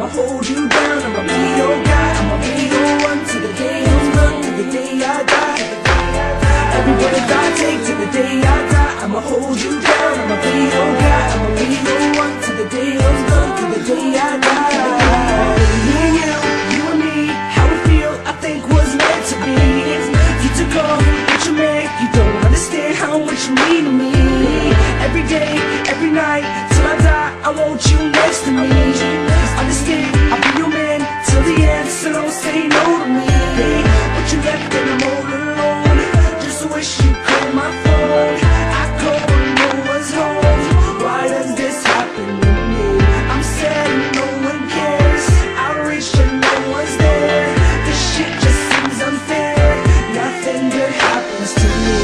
hold you down. I'ma be your guy, I'ma be your one to the day I'm done, to the day I die. Every breath I take to the day I die, I'ma hold you down. I'ma be your guy, I'ma be your one to the day I'm done, to the day I die. Me and you and me, how we feel, I think was meant to be. You took off, but you meant you don't understand how much you mean to me. Every day, every night, till I die, I want you next to me. Understand, I'll be your man till the end, so don't say no to me. But you left and I'm all alone. Just wish you called my phone. I call and no one's home. Why does this happen to me? I'm sad and no one cares. I reach and no one's there. This shit just seems unfair. Nothing good happens to me.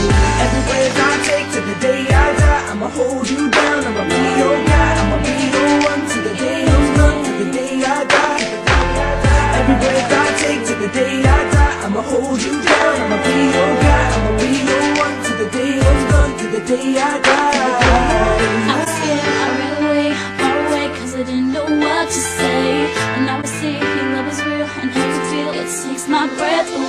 Every breath I take to the day I die, I'ma hold you down. I'ma be your guy, I'ma be your one to the day I'm done, to the day I die. Every breath I take to the day I die, I'ma hold you down. I'ma be your guy, I'ma be your one to the day I'm done, to the day I die. I was scared, I ran away, far away, cause I didn't know what to say. And now I see your love is real and how you feel, it takes my breath away.